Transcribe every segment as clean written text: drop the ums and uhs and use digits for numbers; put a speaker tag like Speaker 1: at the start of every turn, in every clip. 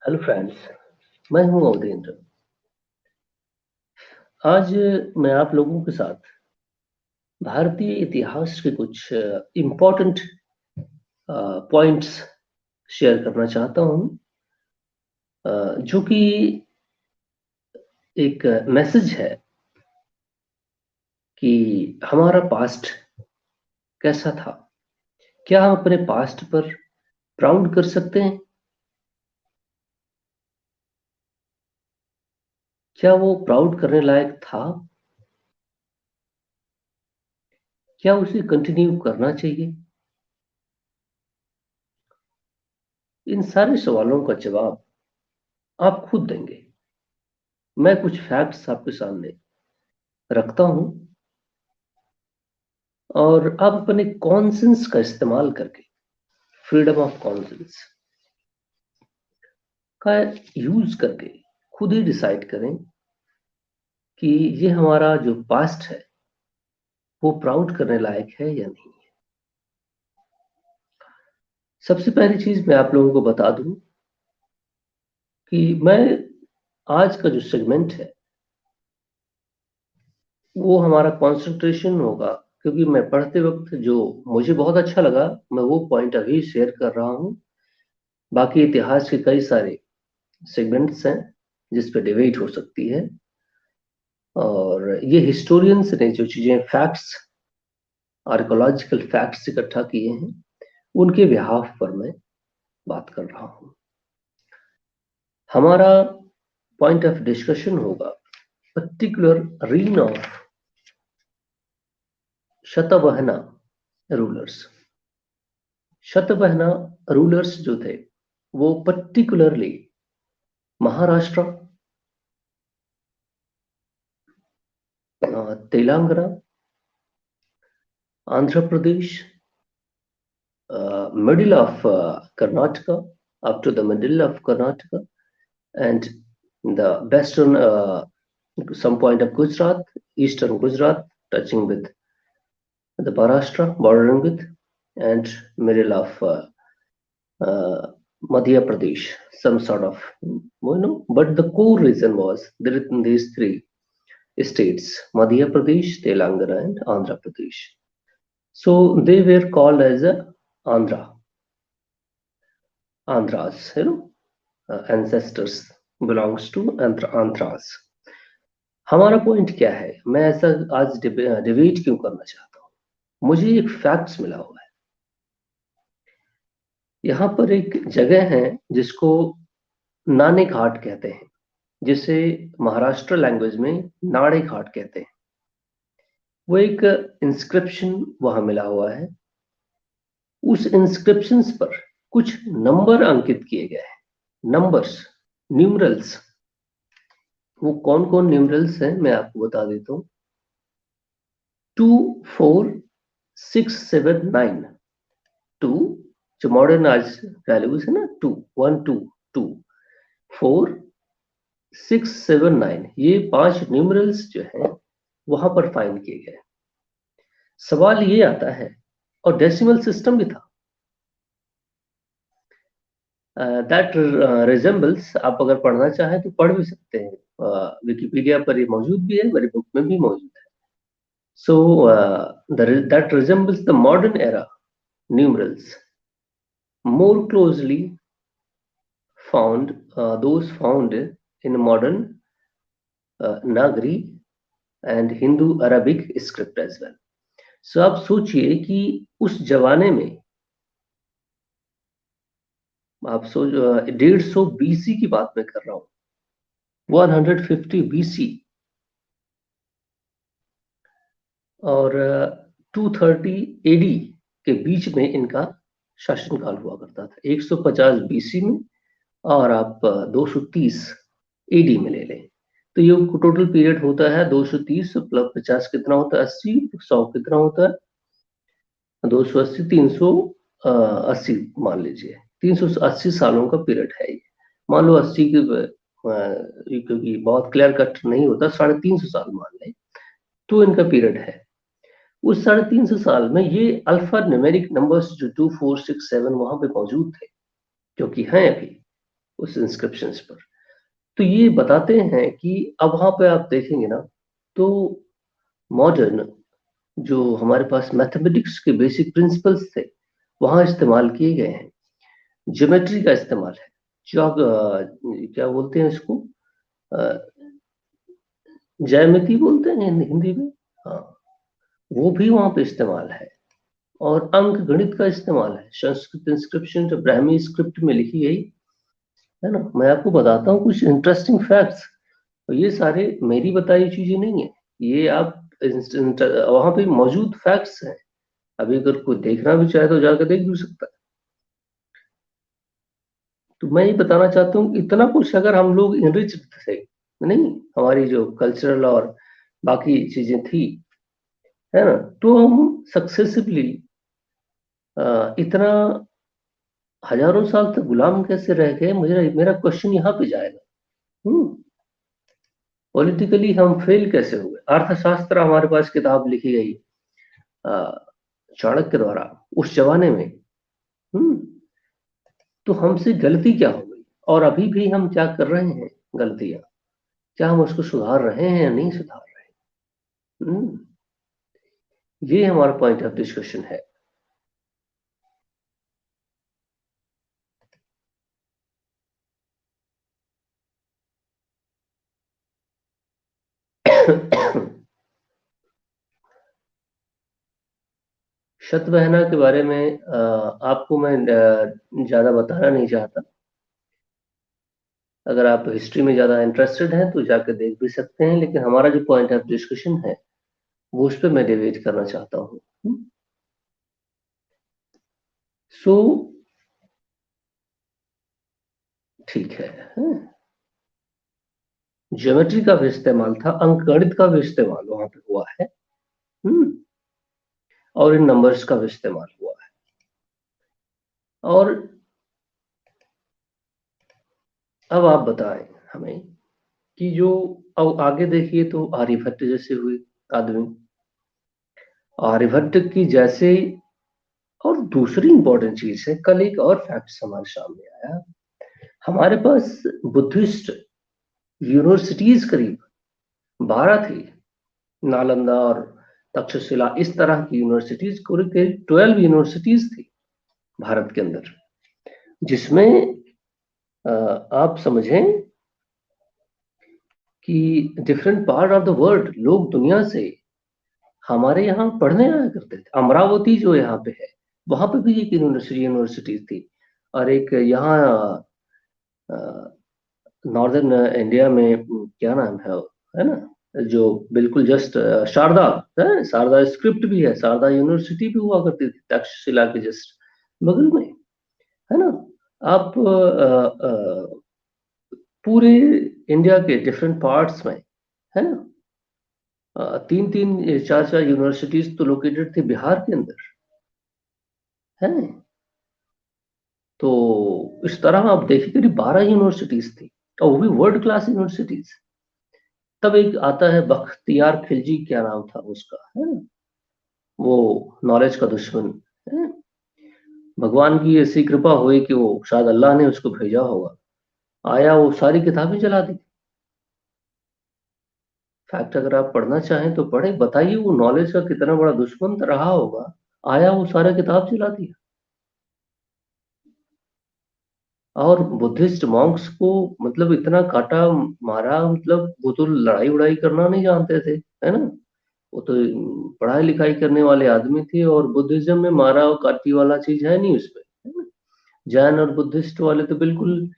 Speaker 1: Hello friends. मैं हूं अवधेंद्र। आज मैं आप लोगों के साथ भारतीय इतिहास के कुछ इम्पोर्टेंट पॉइंट्स शेयर करना चाहता हूं, जो कि एक मैसेज है कि हमारा पास्ट कैसा था। क्या हम अपने पास्ट पर प्राउड कर सकते हैं? क्या वो प्राउड करने लायक था? क्या उसे कंटिन्यू करना चाहिए? इन सारे सवालों का जवाब आप खुद देंगे। मैं कुछ फैक्ट्स आपके सामने रखता हूं और आप अपने कॉन्सेंस का इस्तेमाल करके, फ्रीडम ऑफ कॉन्सेंस का यूज करके खुद ही डिसाइड करें कि ये हमारा जो पास्ट है वो प्राउड करने लायक है या नहीं है। सबसे पहली चीज मैं आप लोगों को बता दूं कि मैं आज का जो सेगमेंट है वो हमारा कंसंट्रेशन होगा, क्योंकि मैं पढ़ते वक्त जो मुझे बहुत अच्छा लगा मैं वो पॉइंट अभी शेयर कर रहा हूं। बाकी इतिहास के कई सारे सेगमेंट्स हैं जिस पे डिबेट हो सकती है, और ये हिस्टोरियंस ने जो चीजें फैक्ट्स, आर्कोलॉजिकल फैक्ट्स इकट्ठा किए हैं उनके बिहाफ पर मैं बात कर रहा हूं। हमारा पॉइंट ऑफ डिस्कशन होगा particular reign of Satavahana rulers. Satavahana rulers जो थे वो particularly Maharashtra, Telangana, Andhra Pradesh, middle of Karnataka, up to the middle of Karnataka, and the western, some point of Gujarat, eastern Gujarat, touching with the Maharashtra, bordering with, and middle of Madhya Pradesh, some sort of, But the core reason was there in these three states, Madhya Pradesh, Telangana, and Andhra Pradesh. So they were called as a Andhras, ancestors belongs to Andhras. हमारा point क्या है? मैं ऐसा आज debate क्यों करना चाहता हूँ? मुझे एक फैक्ट्स मिला हुआ है। यहाँ पर एक जगह है जिसको नाने घाट कहते हैं, जिसे महाराष्ट्र लैंग्वेज में नाड़े घाट कहते हैं। वो एक इंस्क्रिप्शन वहां मिला हुआ है। उस इंस्क्रिप्शंस पर कुछ नंबर अंकित किए गए हैं, नंबर्स, न्यूमरल्स। वो कौन कौन न्यूमरल्स हैं मैं आपको बता देता हूँ। 24679, 2 जो मॉडर्न आज वैल्यूज है ना, 2 1 2 2 4 6 7 9, ये 5 न्यूमरल्स जो हैं वहां पर फाइंड किए गए। सवाल ये आता है, और डेसिमल सिस्टम भी था, दैट रिजेंबल्स, आप अगर पढ़ना चाहें तो पढ़ भी सकते हैं, विकिपीडिया पर ये मौजूद भी है, मेरी बुक में भी मौजूद है। So that resembles the modern era numerals more closely found, those found in modern Nagari and Hindu Arabic script as well. So आप सोचिए कि उस जमाने में, आप सोच 150 BC की बात मैं कर रहा हूँ, 150 BC, और 230 AD के बीच में इनका शासनकाल हुआ करता था। 150 BC में और आप 230 AD में ले लें तो ये टोटल पीरियड होता है 230 प्लस 50 कितना होता है, 80, 100 कितना होता है, 280, 380 मान लीजिए। 380 सालों का पीरियड है ये। मान लो 80 की, क्योंकि बहुत क्लियर कट नहीं होता, 350 साल मान लें तो इनका पीरियड है। उस 350 साल में ये अल्फा न्यूमेरिक नंबर्स जो 2 4 6 7 वहां पे मौजूद थे, जो कि हैं अभी, उस इंस्क्रिप्शंस पर। तो ये बताते हैं कि अब वहां पे आप देखेंगे ना, तो मॉडर्न जो हमारे पास मैथमेटिक्स के बेसिक प्रिंसिपल्स थे वहां इस्तेमाल किए गए हैं। ज्योमेट्री का इस्तेमाल है, जो आप क्या बोलते हैं इसको, ज्यामिति बोलते हैं हिंदी में। हाँ, वो भी वहां पे इस्तेमाल है। और अंक गणित का इस्तेमाल है। संस्कृत इंस्क्रिप्शन जो ब्राह्मी स्क्रिप्ट में लिखी गई है ना, मैं आपको बताता हूँ कुछ इंटरेस्टिंग फैक्ट्स। और ये सारे मेरी बताई चीजें नहीं है, ये आप वहां पे मौजूद फैक्ट्स हैं। अभी अगर कोई देखना भी चाहे तो जाकर देख भी सकता है। तो मैं ये बताना चाहता हूँ, इतना कुछ अगर हम लोग इनरिच थे, नहीं, हमारी जो कल्चरल और बाकी चीजें थी, है ना, तो हम सक्सेसिवली इतना हजारों साल तक गुलाम कैसे रह गए, मुझे मेरा क्वेश्चन यहाँ पे जाएगा। पॉलिटिकली हम फेल कैसे हुए। अर्थशास्त्र हमारे पास किताब लिखी गई अ, चाणक्य द्वारा उस जमाने में। हम्म तो हमसे गलती क्या हो गई, और अभी भी हम क्या कर रहे हैं गलतियां, क्या हम उसको सुधार रहे हैं या नहीं सुधार रहे। ये हमारा पॉइंट ऑफ डिस्कशन है। शतवहना के बारे में आपको मैं ज्यादा बताना नहीं चाहता। अगर आप हिस्ट्री में ज्यादा इंटरेस्टेड हैं तो जाकर देख भी सकते हैं, लेकिन हमारा जो पॉइंट ऑफ डिस्कशन है वो उस पर मैं डिबेट करना चाहता हूँ। सो ठीक है। ज्योमेट्री का भी इस्तेमाल था, अंकगणित का भी इस्तेमाल वहां पे हुआ है। हम्म और इन नंबर्स का भी इस्तेमाल हुआ है। और अब आप बताएं हमें कि जो, अब आगे देखिए तो आर्यभट्ट जैसे हुए आदमी, आर्यभट्ट की जैसे। और दूसरी इंपॉर्टेंट चीज है, कल एक और फैक्ट हमारे सामने आया। हमारे पास बुद्धिस्ट यूनिवर्सिटीज करीब 12 थी, नालंदा और तक्षशिला, इस तरह की यूनिवर्सिटीज, करीब 12 यूनिवर्सिटीज थी भारत के अंदर, जिसमें आप समझें कि different part of the world लोग दुनिया से हमारे यहाँ पढ़ने आया करते थे। अमरावती जो यहाँ पे है, वहां पे भी एक यूनिवर्सिटी थी। और एक यहाँ नॉर्दर्न इंडिया में क्या नाम है ना, जो बिल्कुल जस्ट शारदा है, शारदा स्क्रिप्ट भी है, शारदा यूनिवर्सिटी भी हुआ करती थी तक्षशिला के जस्ट बगल में, है ना। आप पूरे इंडिया के डिफरेंट पार्ट्स में, है ना, तीन तीन चार चार यूनिवर्सिटीज तो लोकेटेड थी बिहार के अंदर, है। तो इस तरह आप देखिए करीब 12 यूनिवर्सिटीज थी, और वो भी वर्ल्ड क्लास यूनिवर्सिटीज। तब एक आता है बख्तियार खिलजी, क्या नाम था उसका, है ना, वो नॉलेज का दुश्मन है। भगवान की ऐसी कृपा हुई कि वो शायद अल्लाह ने उसको भेजा होगा, आया, वो सारी किताबें जला दी। फैक्ट अगर आप पढ़ना चाहें तो पढ़े, बताइए वो नॉलेज का कितना बड़ा दुश्मन रहा होगा, आया वो सारा किताब जला दिया। और बुद्धिस्ट मॉन्क्स को मतलब इतना काटा मारा, मतलब वो तो लड़ाई उड़ाई करना नहीं जानते थे, है ना। वो तो पढ़ाई लिखाई करने वाले आदमी थे, और बुद्धिज्म में मारा और काटी वाला चीज है नहीं उसपे, है ना। जैन और बुद्धिस्ट वाले तो बिल्कुल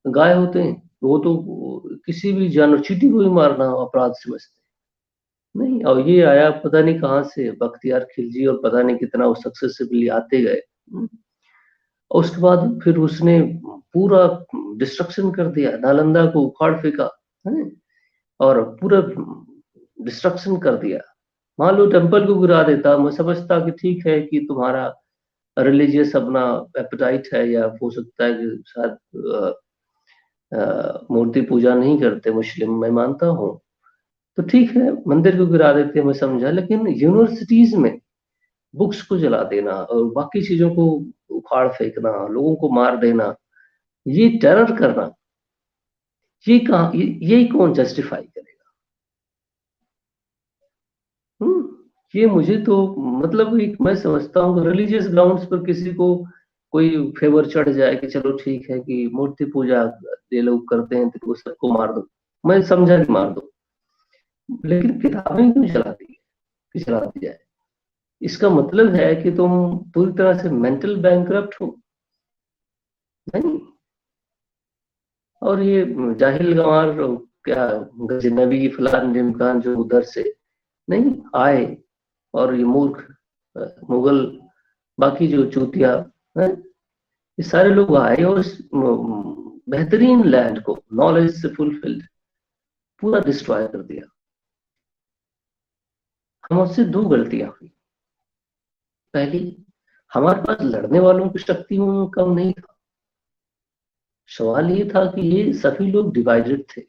Speaker 1: गाय होते हैं, वो तो किसी भी जानवर, चींटी को भी मारना अपराध समझते हैं। नहीं, और ये आया पता नहीं कहाँ से बख्तियार खिलजी, और पता नहीं कितना वो सक्सेसिवली आते गए। और उसके बाद फिर उसने पूरा डिस्ट्रक्शन कर दिया, नालंदा को उखाड़ फेंका, है, और पूरा डिस्ट्रक्शन कर दिया। मान लो टेम्पल को गिरा देता, मैं समझता कि ठीक है कि तुम्हारा रिलीजियस अपना एपेटाइट है, या हो सकता है कि शायद मूर्ति पूजा नहीं करते मुस्लिम, मैं मानता हूँ, तो ठीक है मंदिर को गिरा देते, मैं समझा। लेकिन यूनिवर्सिटीज में बुक्स को जला देना और बाकी चीजों को उखाड़ फेंकना, लोगों को मार देना, ये टेरर करना, ये कहाँ, ये कौन जस्टिफाई करेगा? ये मुझे तो मतलब एक मैं समझता हूँ रिलीजियस ग्राउंड्स पर किसी को कोई फेवर चढ़ जाए कि चलो ठीक है कि मूर्ति पूजा ये लोग करते हैं तो सबको मार दो, मैं समझा कि मार दो, लेकिन किताबें क्यों चलाती है कि चला दी जाए? इसका मतलब है कि तुम पूरी तरह से मेंटल बैंकरप्ट हो। नहीं, और ये जाहिल गंवार क्या गजनबी फलान ढिमकान जो उधर से नहीं आए, और ये मूर्ख मुगल बाकी जो चूतिया हैं, ये सारे लोग आए और इस बेहतरीन लैंड को नॉलेज से फुलफिल्ड पूरा डिस्ट्रॉय कर दिया। हमसे दो गलतियां हुई। पहली, हमारे पास लड़ने वालों की शक्ति में कम नहीं था। सवाल ये था कि ये सभी लोग डिवाइडेड थे।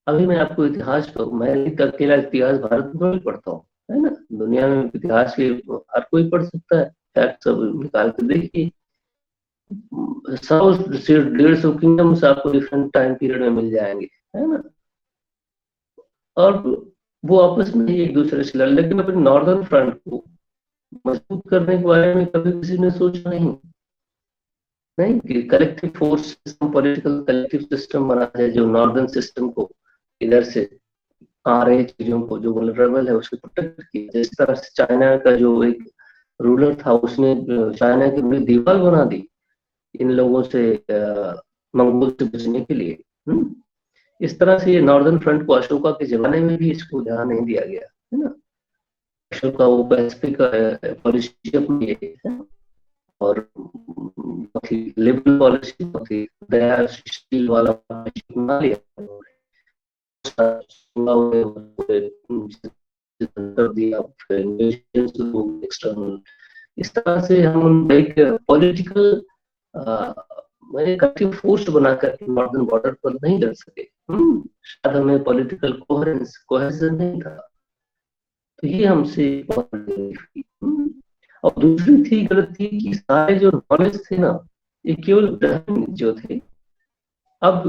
Speaker 1: अभी मैं आपको इतिहास तो मैं नहीं तो अकेला इतिहास भारत में थोड़ी पढ़ता हूँ, है ना? दुनिया में इतिहास के हर कोई पढ़ सकता है, फैक्ट सब निकाल के देखिए। 100 से 150 किंगडम्स आपको डिफरेंट टाइम पीरियड में मिल जाएंगे, है ना? और वो आपस में ही एक दूसरे से लड़, लेकिन अपने नॉर्दर्न फ्रंट को मजबूत करने के बारे में कभी किसी ने सोचा नहीं। नहीं कि collective force system, political collective system बना जाए जो नॉर्दर्न सिस्टम को इधर से आ रहे चीजों को जो वल्नरेबल है उसको प्रोटेक्ट किया। जिस तरह से चाइना का जो एक रूलर था उसने चाइना की बड़ी दीवार बना दी इन लोगों से मंगोल से बचने के लिए। इस तरह से ये नॉर्दर्न फ्रंट को अशोका के जमाने में भी इसको ध्यान नहीं दिया गया, है ना? अशोका वो पैसिफिक पॉलिसी अपनी है, और बहुत ही लिबरल पॉलिसी, बहुत ही दयाशील वाला पॉलिसी बना लिया, कर दिया, फिर एक्सटर्नल। इस तरह से हम एक पॉलिटिकल कलेक्टिव फोर्स बनाकर नॉर्दर्न बॉर्डर पर नहीं लड़ सके। शायद हमें पॉलिटिकल कोहेरेंस कोहेजन नहीं था। तो ये हमसे बहुत बड़ी गलती हुई। और दूसरी थी गलती कि सारे जो नॉलेज थे ना, ये केवल ब्राह्मण जो थे। अब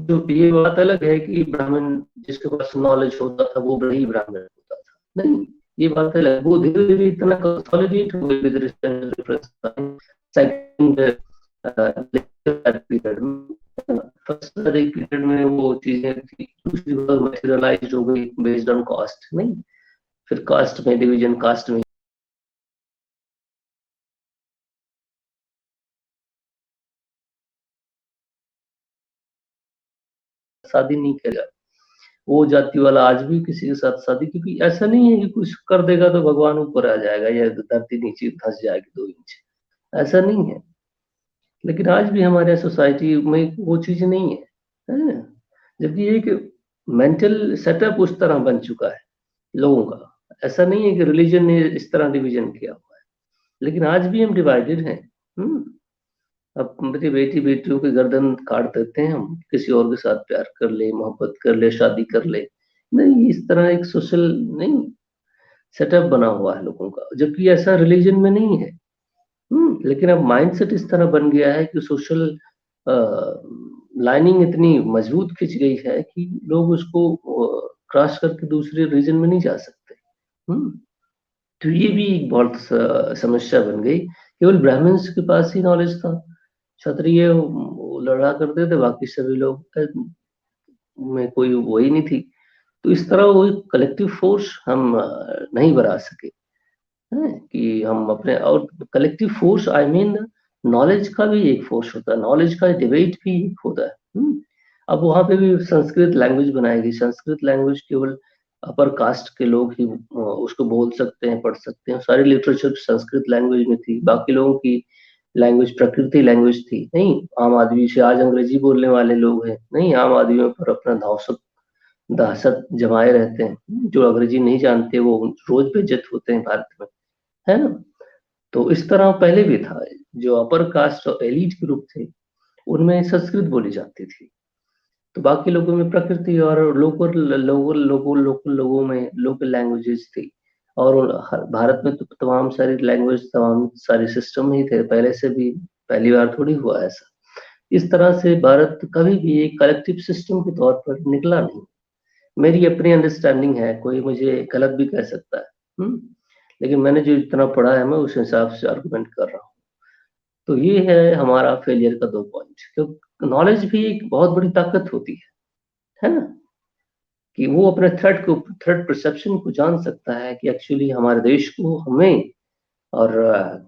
Speaker 1: जो ये बात अलग है कि ब्राह्मण जिसके पास नॉलेज होता था वो ही ब्राह्मण होता था, नहीं, ये बात अलग। वो धीरे धीरे इतना कंसोलिडेट हुए विद सेकंड पीरियड में। फर्स्ट पीरियड में वो चीजें थी, दूसरी बार मटेरियलाइज हो गई बेस्ड ऑन कॉस्ट, नहीं, फिर कास्ट में डिवीजन, कास्ट में शादी नहीं किया जाता। वो जाति वाला आज भी किसी के साथ शादी, क्योंकि ऐसा नहीं है कि कुछ कर देगा तो भगवान ऊपर आ जाएगा या धरती नीचे धंस जाएगी 2 इंच, ऐसा नहीं है। लेकिन आज भी हमारे सोसाइटी में वो चीज नहीं है। जबकि एक मेंटल सेटअप उस तरह बन चुका है लोगों का। ऐसा नहीं है कि रिलीजन ने इस तरह डिवीजन किया हुआ है, लेकिन आज भी हम डिवाइडेड हैं। हम्म अब मेरी बेटी बेटियों की गर्दन काट देते हैं हम, किसी और के साथ प्यार कर ले, मोहब्बत कर ले, शादी कर ले। नहीं, इस तरह एक सोशल नहीं सेटअप बना हुआ है लोगों का, जबकि ऐसा रिलीजन में नहीं है। लेकिन अब माइंडसेट इस तरह बन गया है कि सोशल लाइनिंग इतनी मजबूत खिंच गई है कि लोग उसको क्रॉस करके दूसरे रीजन में नहीं जा सकते। हम्म तो ये भी एक बहुत समस्या बन गई। केवल ब्राह्मण्स के पास ही नॉलेज था, क्षत्रिय वो लड़ा करते थे, बाकी सभी लोग में कोई वो ही नहीं थी। तो इस तरह वो कलेक्टिव फोर्स हम नहीं बना सके, है कि हम अपने, और collective force I mean knowledge का भी एक फोर्स होता है, नॉलेज का डिबेट भी एक होता है। अब वहां पे भी संस्कृत लैंग्वेज बनाएगी। संस्कृत लैंग्वेज केवल अपर कास्ट के लोग ही उसको बोल सकते हैं, पढ़ सकते हैं। सारी लिटरेचर संस्कृत लैंग्वेज में थी, बाकी लोगों की लैंग्वेज प्रकृति लैंग्वेज थी। नहीं, आम आदमी से आज अंग्रेजी बोलने वाले लोग हैं, नहीं, आम आदमियों पर अपना धावसत दहशत जमाए रहते हैं। जो अंग्रेजी नहीं जानते वो रोज बेइज्जत होते हैं भारत में, है ना? तो इस तरह पहले भी था। जो अपर कास्ट और एलिट ग्रुप थे उनमें संस्कृत बोली जाती थी, तो बाकी लोगों में प्रकृति और लोकल लोकल लोगों लोकल लोगों में लोकल लैंग्वेजेस थी। और भारत में तो तमाम सारी लैंग्वेज, तमाम सारे सिस्टम ही थे पहले से भी, पहली बार थोड़ी हुआ ऐसा। इस तरह से भारत कभी भी एक कलेक्टिव सिस्टम के तौर पर निकला नहीं। मेरी अपनी अंडरस्टैंडिंग है, कोई मुझे गलत भी कह सकता है। लेकिन मैंने जो इतना पढ़ा है मैं उस हिसाब से आर्गुमेंट कर रहा हूँ। तो ये है हमारा फेलियर का 2 पॉइंट। तो नॉलेज भी एक बहुत बड़ी ताकत होती है ना? कि वो अपने थ्रेट परसेप्शन को जान सकता है कि एक्चुअली हमारे देश को हमें और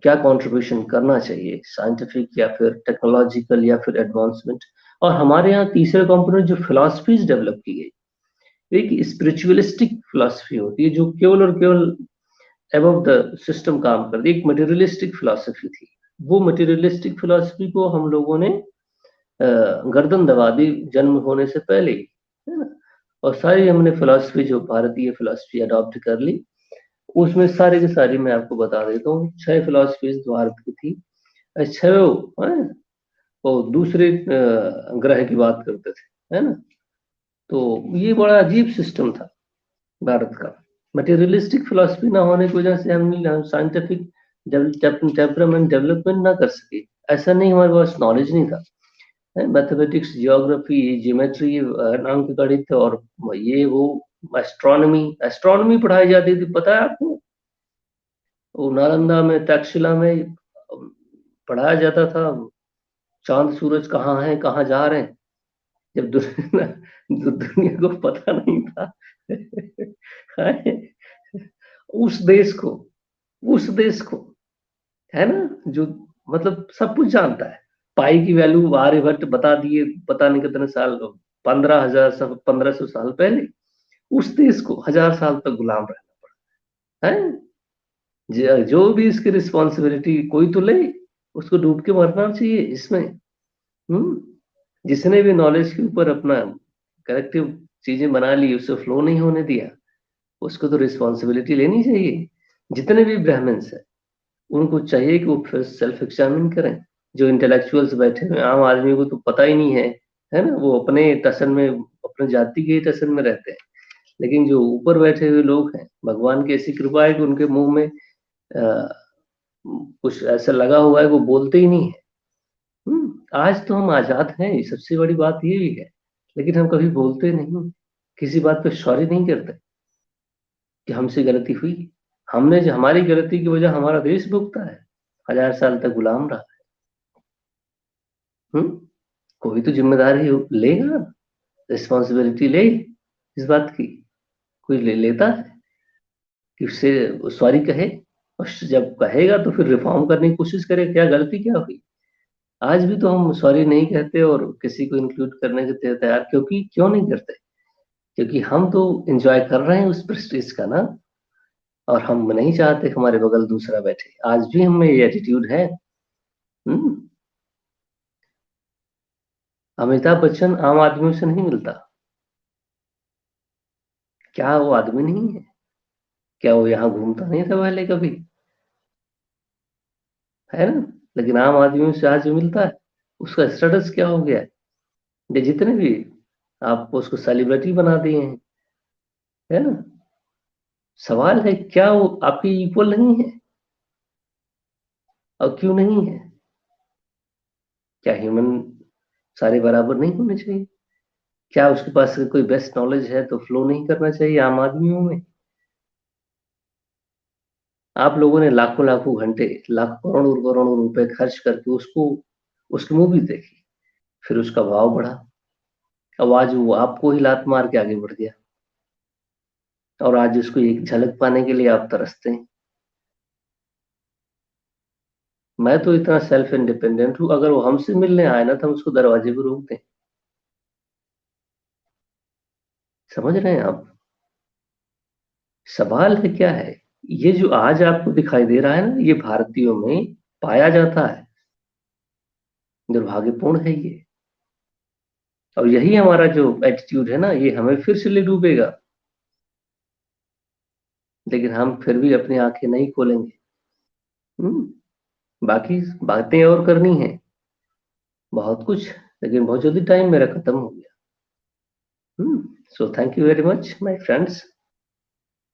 Speaker 1: क्या कंट्रीब्यूशन करना चाहिए, साइंटिफिक या फिर टेक्नोलॉजिकल या फिर एडवांसमेंट। और हमारे यहाँ तीसरे कंपोनेंट जो फिलॉसफीज डेवलप की गई, एक स्पिरिचुअलिस्टिक फिलॉसफी होती है जो केवल और केवल अबव द सिस्टम काम करती है। एक मटेरियलिस्टिक फिलॉसफी थी। वो मटेरियलिस्टिक फिलॉसफी को हम लोगों ने गर्दन दबा दी जन्म होने से पहले ही, है ना? और सारी हमने फिलॉसफी जो भारतीय फिलॉसफी अडॉप्ट कर ली। उसमें सारी की सारी मैं आपको बता देता हूँ, 6 फिलॉसफीज भारत की थी। 6 वो दूसरे ग्रह की बात करते थे, है ना? तो ये बड़ा अजीब सिस्टम था भारत का। मटेरियलिस्टिक फिलॉसफी ना होने की वजह से हम साइंटिफिक टेम्परामेंट डेवलपमेंट ना कर सके। ऐसा नहीं हमारे पास नॉलेज नहीं था। मैथमेटिक्स, जियोग्राफी, ज्योमेट्री, अंक गणित और ये वो एस्ट्रोनॉमी एस्ट्रोनॉमी पढ़ाई जाती थी, पता है आपको? वो नालंदा में, तक्षशिला में पढ़ाया जाता था। चांद सूरज कहाँ है, कहाँ जा रहे हैं, जब दुनिया को पता नहीं था। उस देश को उस देश को, है ना, जो मतलब सब कुछ जानता है। पाई की वैल्यू आर्यभट्ट बता दिए, पता नहीं कितने साल, 1500 साल पहले। उस देश को 1000 साल तक गुलाम रहना है। जो भी इसकी रिस्पॉन्सिबिलिटी कोई तो ले, उसको डूब के मरना चाहिए इसमें। हम्म जिसने भी नॉलेज के ऊपर अपना करेक्टिव चीजें बना ली, उसे फ्लो नहीं होने दिया, उसको तो रिस्पॉन्सिबिलिटी लेनी चाहिए। जितने भी ब्राह्मण्स हैं उनको चाहिए कि वो फिर सेल्फ एग्जामिन करें। जो इंटेलेक्चुअल्स बैठे हुए आम आदमी को तो पता ही नहीं है ना? वो अपने टसन में, अपने जाति के ही टसन में रहते हैं। लेकिन जो ऊपर बैठे हुए लोग हैं, भगवान की ऐसी कृपा है कि उनके मुंह में कुछ ऐसा लगा हुआ है, वो बोलते ही नहीं है। आज तो हम आजाद हैं, ये सबसे बड़ी बात ये भी है। लेकिन हम कभी बोलते नहीं, किसी बात पे सॉरी नहीं करते कि हमसे गलती हुई। हमने जो हमारी गलती की वजह हमारा देश भुगता है, 1000 साल तक गुलाम रहा। हम्म कोई तो जिम्मेदारी लेगा, रिस्पॉन्सिबिलिटी ले इस बात की। कोई लेता है कि उससे सॉरी कहे, और जब कहेगा तो फिर रिफॉर्म करने की कोशिश करे, क्या गलती क्या हुई। आज भी तो हम सॉरी नहीं कहते और किसी को इंक्लूड करने के तैयार, क्योंकि क्यों नहीं करते? क्योंकि हम तो एंजॉय कर रहे हैं उस प्रेस्टीज का ना। और हम नहीं चाहते कि हमारे बगल दूसरा बैठे। आज भी हमें ये एटीट्यूड है। हम्म अमिताभ बच्चन आम आदमियों से नहीं मिलता। क्या वो आदमी नहीं है? क्या वो यहाँ घूमता नहीं था पहले कभी? है ना? लेकिन आम आदमियों से आज मिलता है। उसका स्टेटस क्या हो गया है? ये जितने भी आप उसको सेलिब्रिटी बना दिए हैं, है ना? सवाल है, क्या वो आपके इक्वल नहीं है? और क्यों नहीं है? क्या ह्यूमन सारे बराबर नहीं होने चाहिए? क्या उसके पास कोई बेस्ट नॉलेज है तो फ्लो नहीं करना चाहिए आम आदमियों में? आप लोगों ने लाखों लाखों घंटे, लाख करोड़ों करोड़ों रुपए खर्च करके उसको, उसकी मूवी देखी, फिर उसका भाव बढ़ा। अब आज वो आपको ही लात मार के आगे बढ़ गया, और आज उसको एक झलक पाने के लिए आप तरसते हैं। मैं तो इतना सेल्फ इंडिपेंडेंट हूं, अगर वो हमसे मिलने आए ना तो हम उसको दरवाजे पर रोक दें। समझ रहे हैं आप? सवाल है क्या है, ये जो आज आपको दिखाई दे रहा है ना, ये भारतीयों में पाया जाता है। दुर्भाग्यपूर्ण है ये। और यही हमारा जो एटीट्यूड है ना, ये हमें फिर से ले डूबेगा। लेकिन हम फिर भी अपनी आंखें नहीं खोलेंगे। बाकी बातें और करनी है बहुत कुछ, लेकिन बहुत जल्दी टाइम मेरा खत्म हो गया। So thank you very much my friends.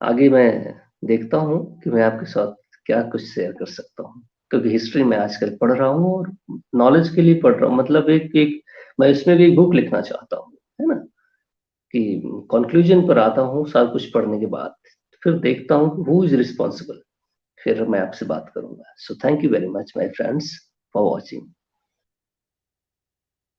Speaker 1: आगे मैं देखता हूँ कि मैं आपके साथ क्या कुछ शेयर कर सकता हूँ। क्योंकि हिस्ट्री में आजकल पढ़ रहा हूँ और नॉलेज के लिए पढ़ रहा हूँ, मतलब एक एक मैं इसमें भी एक बुक लिखना चाहता हूँ, है ना, कि कंक्लूजन पर आता हूँ सब कुछ पढ़ने के बाद, फिर देखता हूँ हु इज रिस्पॉन्सिबल, फिर मैं आपसे बात करूंगा। So thank you very much my friends for watching.